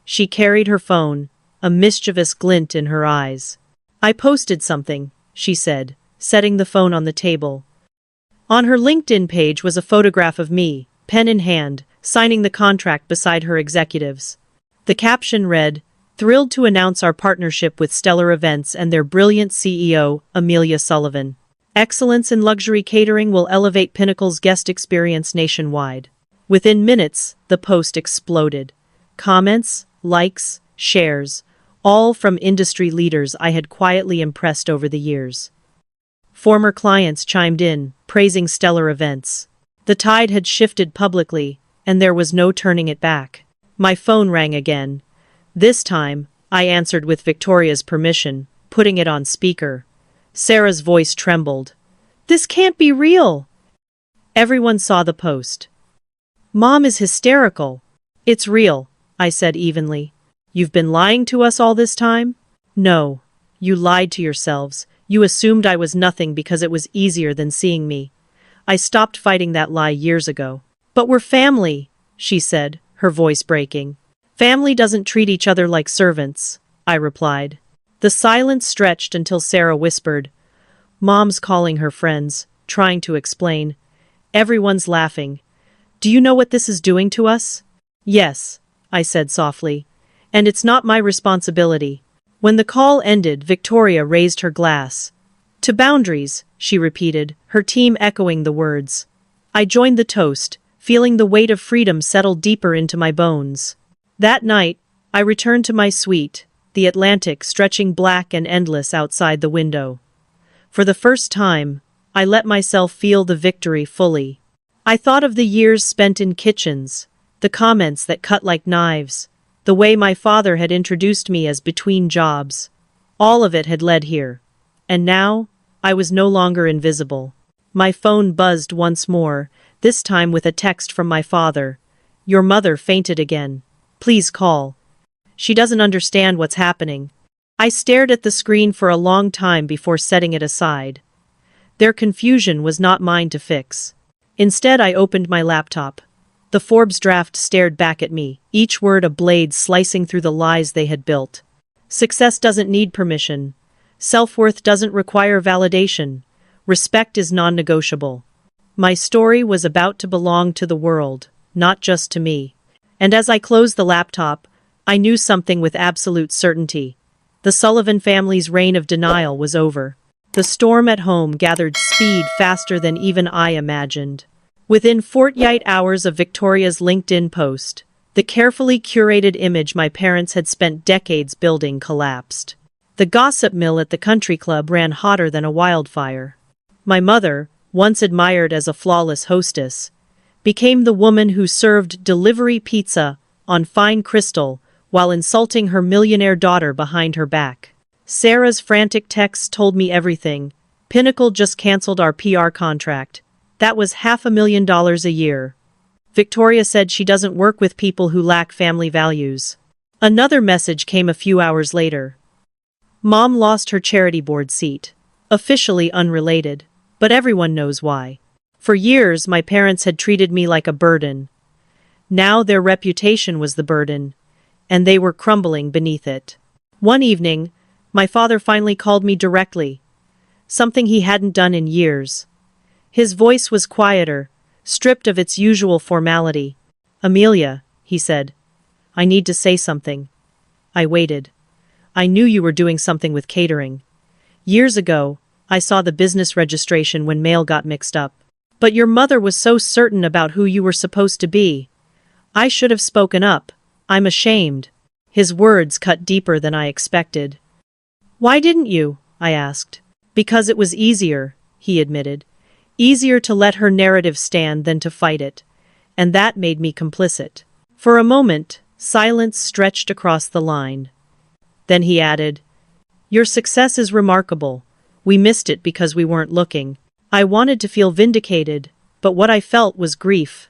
S1: She carried her phone, a mischievous glint in her eyes. I posted something, she said, setting the phone on the table. On her LinkedIn page was a photograph of me, pen in hand, signing the contract beside her executives. The caption read, "Thrilled to announce our partnership with Stellar Events and their brilliant CEO, Amelia Sullivan. Excellence in luxury catering will elevate Pinnacle's guest experience nationwide." Within minutes, the post exploded. Comments, likes, shares, all from industry leaders I had quietly impressed over the years. Former clients chimed in, praising Stellar Events. The tide had shifted publicly, and there was no turning it back. My phone rang again. This time, I answered with Victoria's permission, putting it on speaker. Sarah's voice trembled. This can't be real. Everyone saw the post. Mom is hysterical. It's real, I said evenly. You've been lying to us all this time? No. You lied to yourselves. You assumed I was nothing because it was easier than seeing me. I stopped fighting that lie years ago. But we're family, she said, her voice breaking. Family doesn't treat each other like servants, I replied. The silence stretched until Sarah whispered, Mom's calling her friends, trying to explain. Everyone's laughing. Do you know what this is doing to us? Yes, I said softly. And it's not my responsibility. When the call ended, Victoria raised her glass. To boundaries, she repeated, her team echoing the words. I joined the toast, feeling the weight of freedom settle deeper into my bones. That night, I returned to my suite, the Atlantic stretching black and endless outside the window. For the first time, I let myself feel the victory fully. I thought of the years spent in kitchens, the comments that cut like knives, the way my father had introduced me as between jobs. All of it had led here. And now, I was no longer invisible. My phone buzzed once more, this time with a text from my father. "Your mother fainted again. Please call. She doesn't understand what's happening." I stared at the screen for a long time before setting it aside. Their confusion was not mine to fix. Instead, I opened my laptop. The Forbes draft stared back at me, each word a blade slicing through the lies they had built. Success doesn't need permission. Self-worth doesn't require validation. Respect is non-negotiable. My story was about to belong to the world, not just to me. And as I closed the laptop, I knew something with absolute certainty. The Sullivan family's reign of denial was over. The storm at home gathered speed faster than even I imagined. Within 48 hours of Victoria's LinkedIn post, the carefully curated image my parents had spent decades building collapsed. The gossip mill at the country club ran hotter than a wildfire. My mother, once admired as a flawless hostess, became the woman who served delivery pizza on fine crystal while insulting her millionaire daughter behind her back. Sarah's frantic texts told me everything. Pinnacle just canceled our PR contract. That was $500,000 a year. Victoria said she doesn't work with people who lack family values. Another message came a few hours later. Mom lost her charity board seat. Officially unrelated, but everyone knows why. For years, my parents had treated me like a burden. Now their reputation was the burden, and they were crumbling beneath it. One evening, my father finally called me directly, something he hadn't done in years. His voice was quieter, stripped of its usual formality. "Amelia," he said, "I need to say something." I waited. "I knew you were doing something with catering. Years ago, I saw the business registration when mail got mixed up. But your mother was so certain about who you were supposed to be. I should have spoken up. I'm ashamed." His words cut deeper than I expected. "Why didn't you?" I asked. "Because it was easier," he admitted. "Easier to let her narrative stand than to fight it. And that made me complicit." For a moment, silence stretched across the line. Then he added, "Your success is remarkable. We missed it because we weren't looking." I wanted to feel vindicated, but what I felt was grief.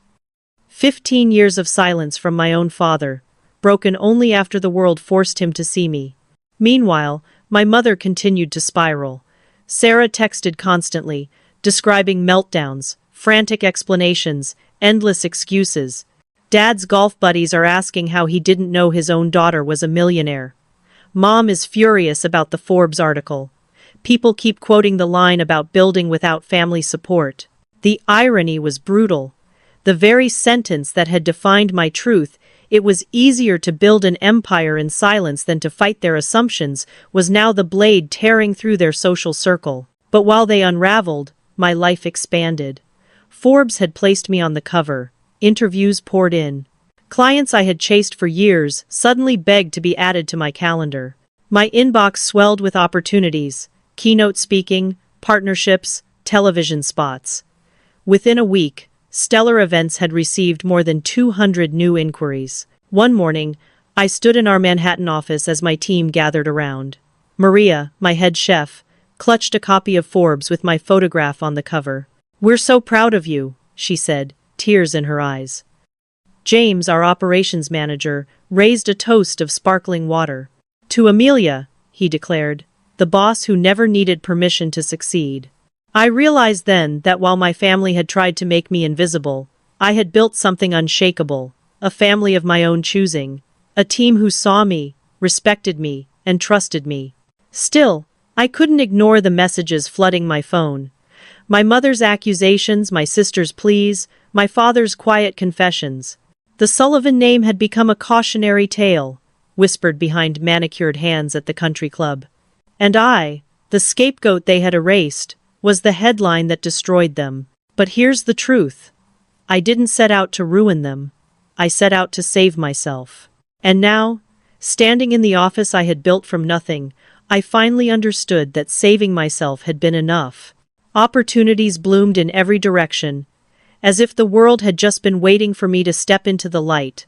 S1: 15 years of silence from my own father, broken only after the world forced him to see me. Meanwhile, my mother continued to spiral. Sarah texted constantly, describing meltdowns, frantic explanations, endless excuses. Dad's golf buddies are asking how he didn't know his own daughter was a millionaire. Mom is furious about the Forbes article. People keep quoting the line about building without family support. The irony was brutal. The very sentence that had defined my truth, "It was easier to build an empire in silence than to fight their assumptions," was now the blade tearing through their social circle. But while they unraveled, my life expanded. Forbes had placed me on the cover. Interviews poured in. Clients I had chased for years suddenly begged to be added to my calendar. My inbox swelled with opportunities. Keynote speaking, partnerships, television spots. Within a week, Stellar Events had received more than 200 new inquiries. One morning, I stood in our Manhattan office as my team gathered around. Maria, my head chef, clutched a copy of Forbes with my photograph on the cover. "We're so proud of you," she said, tears in her eyes. James, our operations manager, raised a toast of sparkling water. "To Amelia," he declared, "the boss who never needed permission to succeed." I realized then that while my family had tried to make me invisible, I had built something unshakable, a family of my own choosing, a team who saw me, respected me, and trusted me. Still, I couldn't ignore the messages flooding my phone. My mother's accusations, my sister's pleas, my father's quiet confessions. The Sullivan name had become a cautionary tale, whispered behind manicured hands at the country club. And I, the scapegoat they had erased, was the headline that destroyed them. But here's the truth. I didn't set out to ruin them. I set out to save myself. And now, standing in the office I had built from nothing, I finally understood that saving myself had been enough. Opportunities bloomed in every direction, as if the world had just been waiting for me to step into the light.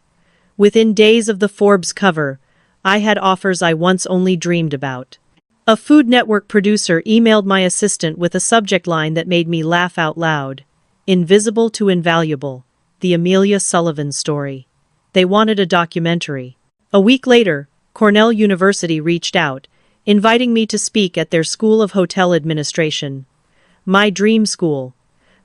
S1: Within days of the Forbes cover, I had offers I once only dreamed about. A Food Network producer emailed my assistant with a subject line that made me laugh out loud. Invisible to Invaluable, the Amelia Sullivan story. They wanted a documentary. A week later, Cornell University reached out, inviting me to speak at their School of Hotel Administration. My dream school.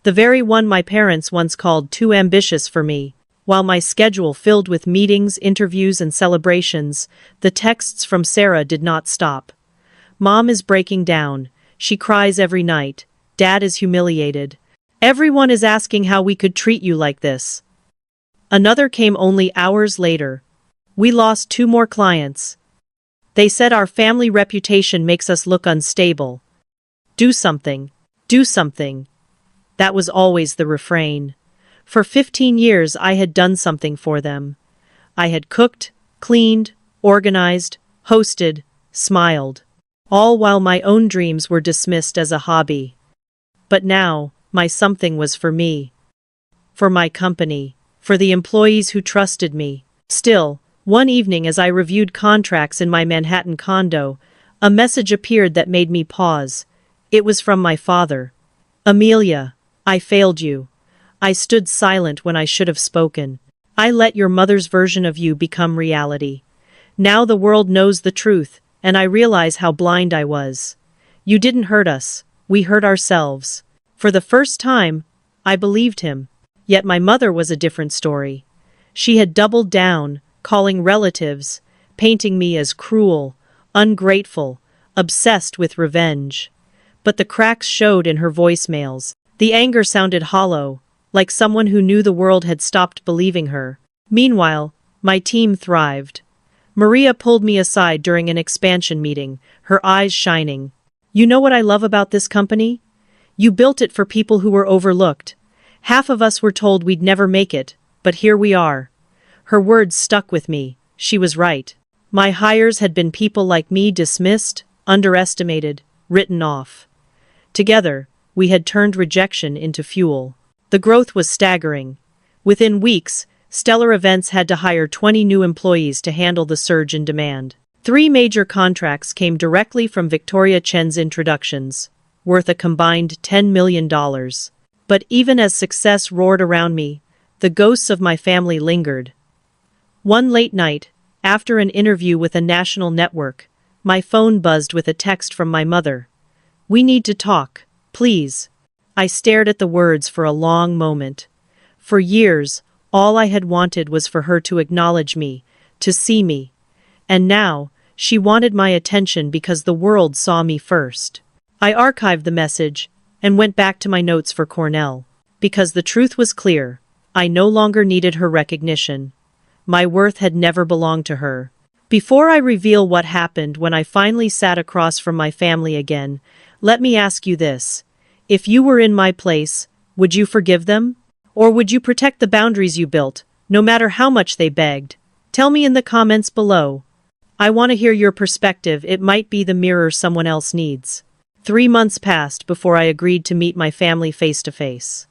S1: The very one my parents once called too ambitious for me. While my schedule filled with meetings, interviews, and celebrations, the texts from Sarah did not stop. Mom is breaking down. She cries every night. Dad is humiliated. Everyone is asking how we could treat you like this. Another came only hours later. We lost 2 more clients. They said our family reputation makes us look unstable. Do something. Do something. That was always the refrain. For 15 years I had done something for them. I had cooked, cleaned, organized, hosted, smiled. All while my own dreams were dismissed as a hobby. But now, my something was for me. For my company. For the employees who trusted me. Still, one evening as I reviewed contracts in my Manhattan condo, a message appeared that made me pause. It was from my father. Amelia, I failed you. I stood silent when I should have spoken. I let your mother's version of you become reality. Now the world knows the truth, and I realize how blind I was. You didn't hurt us, we hurt ourselves. For the first time, I believed him. Yet my mother was a different story. She had doubled down, calling relatives, painting me as cruel, ungrateful, obsessed with revenge. But the cracks showed in her voicemails. The anger sounded hollow, like someone who knew the world had stopped believing her. Meanwhile, my team thrived. Maria pulled me aside during an expansion meeting, her eyes shining. You know what I love about this company? You built it for people who were overlooked. Half of us were told we'd never make it, but here we are. Her words stuck with me. She was right. My hires had been people like me dismissed, underestimated, written off. Together, we had turned rejection into fuel. The growth was staggering. Within weeks, Stellar Events had to hire 20 new employees to handle the surge in demand. 3 major contracts came directly from Victoria Chen's introductions, worth a combined $10 million. But even as success roared around me, the ghosts of my family lingered. One late night, after an interview with a national network, my phone buzzed with a text from my mother. We need to talk, please. I stared at the words for a long moment. For years, all I had wanted was for her to acknowledge me, to see me. And now, she wanted my attention because the world saw me first. I archived the message and went back to my notes for Cornell. Because the truth was clear, I no longer needed her recognition. My worth had never belonged to her. Before I reveal what happened when I finally sat across from my family again, let me ask you this. If you were in my place, would you forgive them? Or would you protect the boundaries you built, no matter how much they begged? Tell me in the comments below. I want to hear your perspective. It might be the mirror someone else needs. 3 months passed before I agreed to meet my family face to face.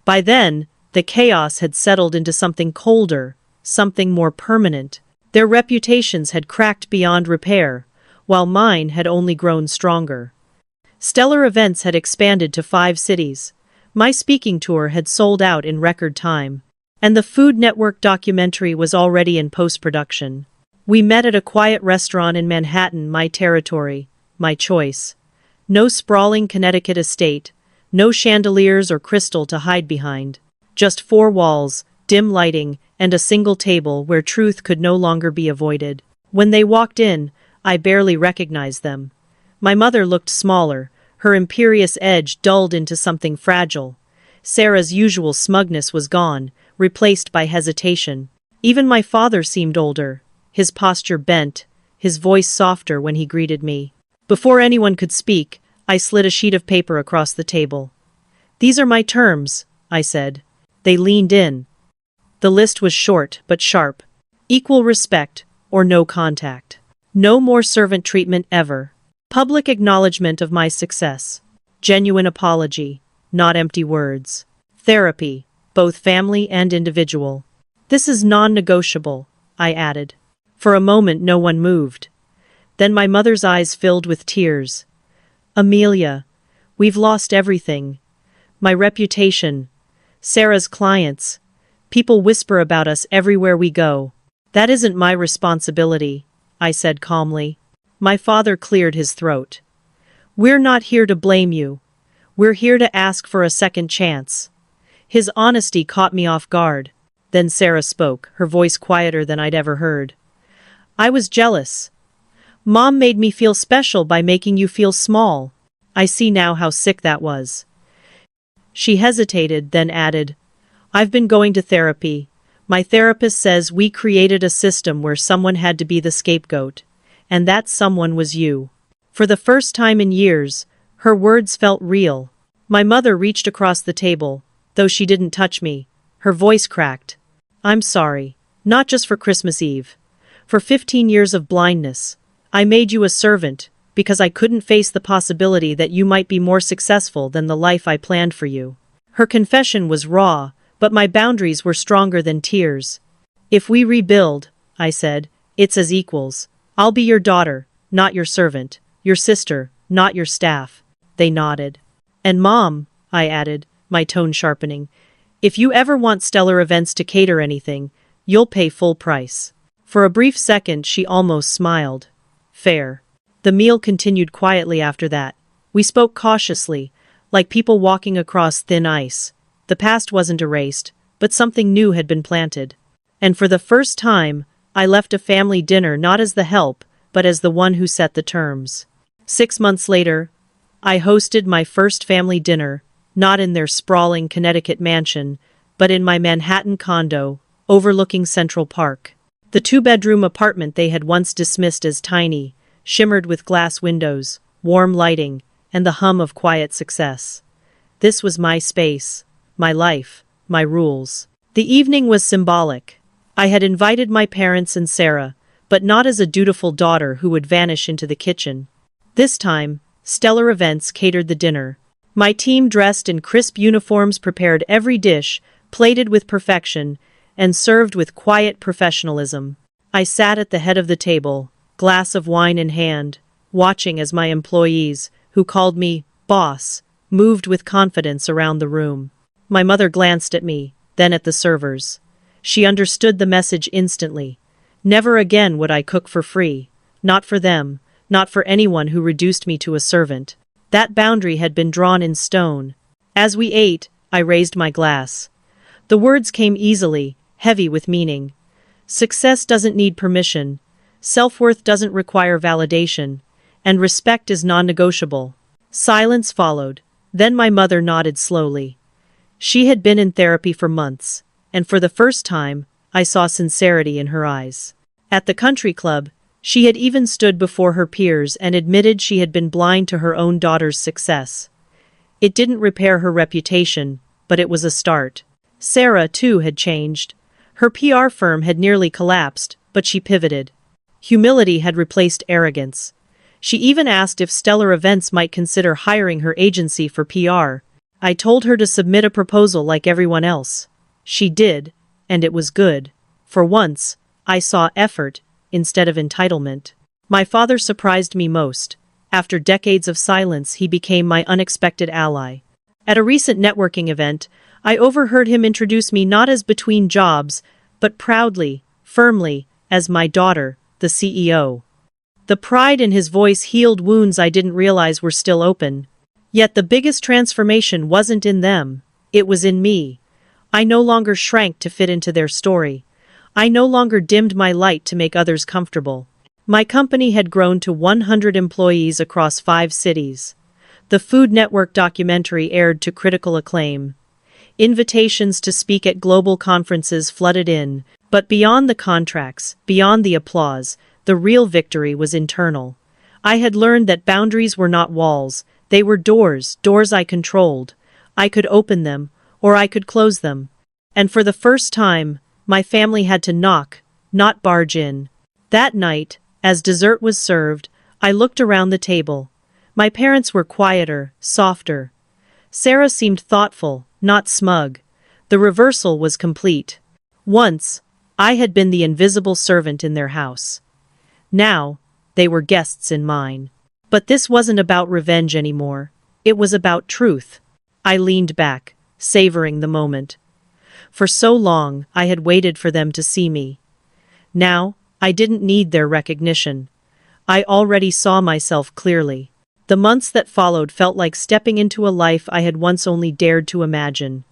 S1: By then, the chaos had settled into something colder, something more permanent. Their reputations had cracked beyond repair, while mine had only grown stronger. Stellar Events had expanded to 5 cities. My speaking tour had sold out in record time. And the Food Network documentary was already in post-production. We met at a quiet restaurant in Manhattan, my territory, my choice. No sprawling Connecticut estate, no chandeliers or crystal to hide behind. Just 4 walls, dim lighting, and a single table where truth could no longer be avoided. When they walked in, I barely recognized them. My mother looked smaller, her imperious edge dulled into something fragile. Sarah's usual smugness was gone, replaced by hesitation. Even my father seemed older, his posture bent, his voice softer when he greeted me. Before anyone could speak, I slid a sheet of paper across the table. "These are my terms," I said. They leaned in. The list was short but sharp. Equal respect, or no contact. No more servant treatment ever. Public acknowledgement of my success. Genuine apology, not empty words. Therapy, both family and individual. This is non-negotiable, I added. For a moment no one moved. Then my mother's eyes filled with tears. Amelia, we've lost everything. My reputation. Sarah's clients. People whisper about us everywhere we go. That isn't my responsibility, I said calmly. My father cleared his throat. We're not here to blame you. We're here to ask for a second chance. His honesty caught me off guard. Then Sarah spoke, her voice quieter than I'd ever heard. I was jealous. Mom made me feel special by making you feel small. I see now how sick that was. She hesitated, then added, I've been going to therapy. My therapist says we created a system where someone had to be the scapegoat. And that someone was you. For the first time in years, her words felt real. My mother reached across the table, though she didn't touch me. Her voice cracked. I'm sorry. Not just for Christmas Eve. For 15 years of blindness. I made you a servant, because I couldn't face the possibility that you might be more successful than the life I planned for you. Her confession was raw, but my boundaries were stronger than tears. If we rebuild, I said, it's as equals. I'll be your daughter, not your servant, your sister, not your staff. They nodded. And Mom, I added, my tone sharpening, if you ever want Stellar Events to cater anything, you'll pay full price. For a brief second she almost smiled. Fair. The meal continued quietly after that. We spoke cautiously, like people walking across thin ice. The past wasn't erased, but something new had been planted. And for the first time, I left a family dinner not as the help, but as the one who set the terms. 6 months later, I hosted my first family dinner, not in their sprawling Connecticut mansion, but in my Manhattan condo, overlooking Central Park. The 2-bedroom apartment they had once dismissed as tiny, shimmered with glass windows, warm lighting, and the hum of quiet success. This was my space, my life, my rules. The evening was symbolic. I had invited my parents and Sarah, but not as a dutiful daughter who would vanish into the kitchen. This time, Stellar Events catered the dinner. My team dressed in crisp uniforms prepared every dish, plated with perfection, and served with quiet professionalism. I sat at the head of the table, glass of wine in hand, watching as my employees, who called me boss, moved with confidence around the room. My mother glanced at me, then at the servers. She understood the message instantly. Never again would I cook for free. Not for them, not for anyone who reduced me to a servant. That boundary had been drawn in stone. As we ate, I raised my glass. The words came easily, heavy with meaning. Success doesn't need permission. Self-worth doesn't require validation. And respect is non-negotiable. Silence followed. Then my mother nodded slowly. She had been in therapy for months, and for the first time, I saw sincerity in her eyes. At the country club, she had even stood before her peers and admitted she had been blind to her own daughter's success. It didn't repair her reputation, but it was a start. Sarah, too, had changed. Her PR firm had nearly collapsed, but she pivoted. Humility had replaced arrogance. She even asked if Stellar Events might consider hiring her agency for PR. I told her to submit a proposal like everyone else. She did, and it was good. For once, I saw effort instead of entitlement. My father surprised me most. After decades of silence, he became my unexpected ally. At a recent networking event, I overheard him introduce me not as between jobs, but proudly, firmly, as my daughter, the CEO. The pride in his voice healed wounds I didn't realize were still open. Yet the biggest transformation wasn't in them, it was in me. I no longer shrank to fit into their story. I no longer dimmed my light to make others comfortable. My company had grown to 100 employees across 5 cities. The Food Network documentary aired to critical acclaim. Invitations to speak at global conferences flooded in, but beyond the contracts, beyond the applause, the real victory was internal. I had learned that boundaries were not walls, they were doors, doors I controlled. I could open them, or I could close them. And for the first time, my family had to knock, not barge in. That night, as dessert was served, I looked around the table. My parents were quieter, softer. Sarah seemed thoughtful, not smug. The reversal was complete. Once, I had been the invisible servant in their house. Now, they were guests in mine. But this wasn't about revenge anymore. It was about truth. I leaned back, savoring the moment. For so long, I had waited for them to see me. Now, I didn't need their recognition. I already saw myself clearly. The months that followed felt like stepping into a life I had once only dared to imagine.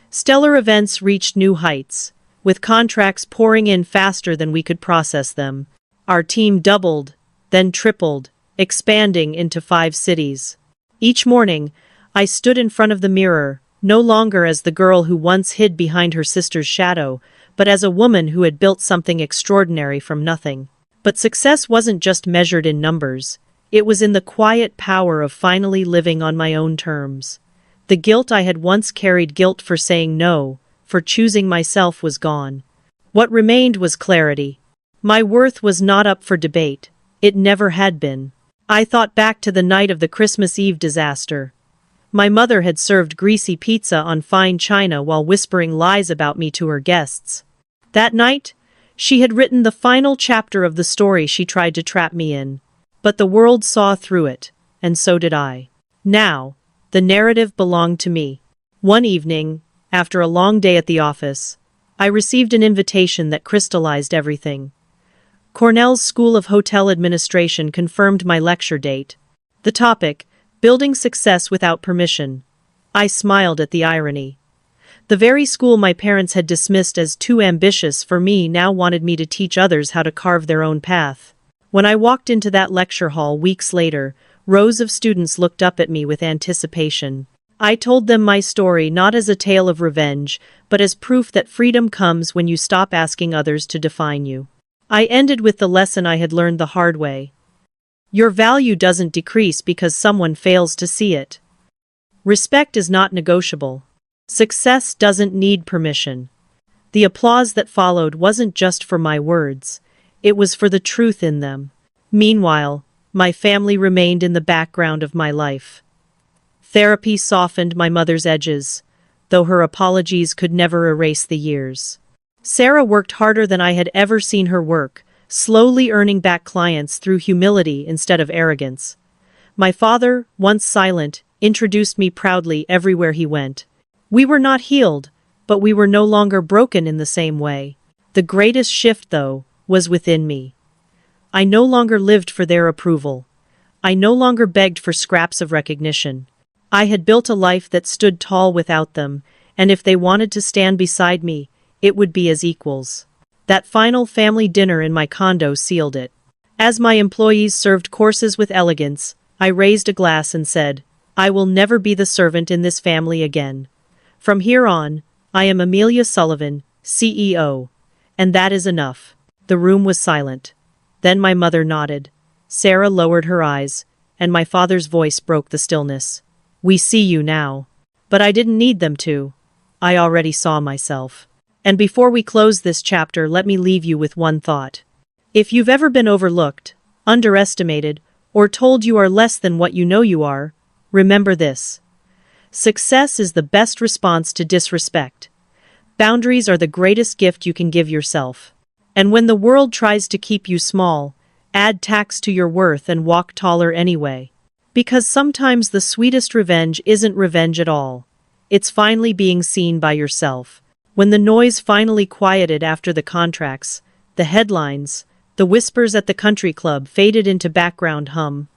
S1: Stellar events reached new heights, with contracts pouring in faster than we could process them. Our team doubled, then tripled, expanding into 5 cities. Each morning, I stood in front of the mirror, no longer as the girl who once hid behind her sister's shadow, but as a woman who had built something extraordinary from nothing. But success wasn't just measured in numbers. It was in the quiet power of finally living on my own terms. The guilt I had once carried, guilt for saying no, for choosing myself, was gone. What remained was clarity. My worth was not up for debate. It never had been. I thought back to the night of the Christmas Eve disaster. My mother had served greasy pizza on fine china while whispering lies about me to her guests. That night, she had written the final chapter of the story she tried to trap me in. But the world saw through it, and so did I. Now, the narrative belonged to me. One evening, after a long day at the office, I received an invitation that crystallized everything. Cornell's School of Hotel Administration confirmed my lecture date. The topic, Building Success Without Permission. I smiled at the irony. The very school my parents had dismissed as too ambitious for me now wanted me to teach others how to carve their own path. When I walked into that lecture hall weeks later, rows of students looked up at me with anticipation. I told them my story not as a tale of revenge, but as proof that freedom comes when you stop asking others to define you. I ended with the lesson I had learned the hard way. Your value doesn't decrease because someone fails to see it. Respect is not negotiable. Success doesn't need permission. The applause that followed wasn't just for my words. It was for the truth in them. Meanwhile, my family remained in the background of my life. Therapy softened my mother's edges, though her apologies could never erase the years. Sarah worked harder than I had ever seen her work, slowly earning back clients through humility instead of arrogance. My father, once silent, introduced me proudly everywhere he went. We were not healed, but we were no longer broken in the same way. The greatest shift, though, was within me. I no longer lived for their approval. I no longer begged for scraps of recognition. I had built a life that stood tall without them, and if they wanted to stand beside me, it would be as equals. That final family dinner in my condo sealed it. As my employees served courses with elegance, I raised a glass and said, I will never be the servant in this family again. From here on, I am Amelia Sullivan, CEO. And that is enough. The room was silent. Then my mother nodded. Sarah lowered her eyes, and my father's voice broke the stillness. We see you now. But I didn't need them to. I already saw myself. And before we close this chapter, let me leave you with one thought. If you've ever been overlooked, underestimated, or told you are less than what you know you are, remember this. Success is the best response to disrespect. Boundaries are the greatest gift you can give yourself. And when the world tries to keep you small, add tax to your worth and walk taller anyway. Because sometimes the sweetest revenge isn't revenge at all. It's finally being seen by yourself. When the noise finally quieted after the contracts, the headlines, the whispers at the country club faded into background hum.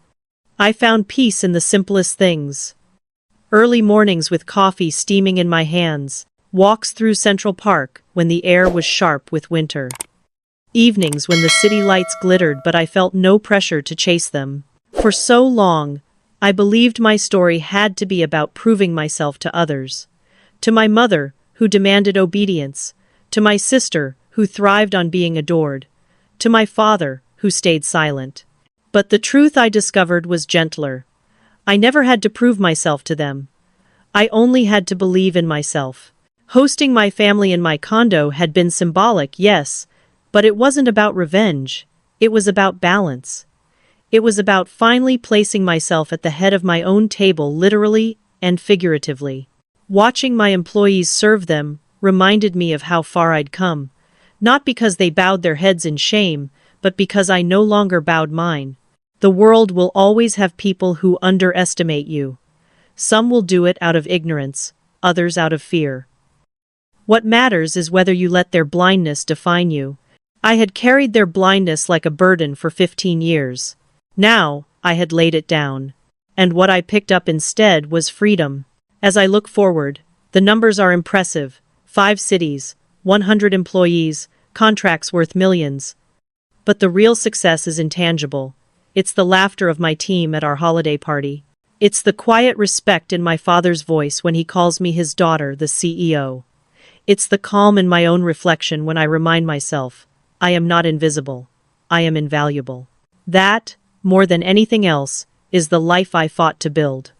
S1: I found peace in the simplest things. Early mornings with coffee steaming in my hands, walks through Central Park when the air was sharp with winter. Evenings when the city lights glittered but I felt no pressure to chase them. For so long, I believed my story had to be about proving myself to others. To my mother, who demanded obedience. To my sister, who thrived on being adored. To my father, who stayed silent. But the truth I discovered was gentler. I never had to prove myself to them. I only had to believe in myself. Hosting my family in my condo had been symbolic, yes, but it wasn't about revenge. It was about balance. It was about finally placing myself at the head of my own table, literally and figuratively. Watching my employees serve them reminded me of how far I'd come, not because they bowed their heads in shame, but because I no longer bowed mine. The world will always have people who underestimate you. Some will do it out of ignorance, others out of fear. What matters is whether you let their blindness define you. I had carried their blindness like a burden for 15 years. Now, I had laid it down. And what I picked up instead was freedom. As I look forward, the numbers are impressive. 5 cities, 100 employees, contracts worth millions. But the real success is intangible. It's the laughter of my team at our holiday party. It's the quiet respect in my father's voice when he calls me his daughter, the CEO. It's the calm in my own reflection when I remind myself, I am not invisible. I am invaluable. That, more than anything else, is the life I fought to build.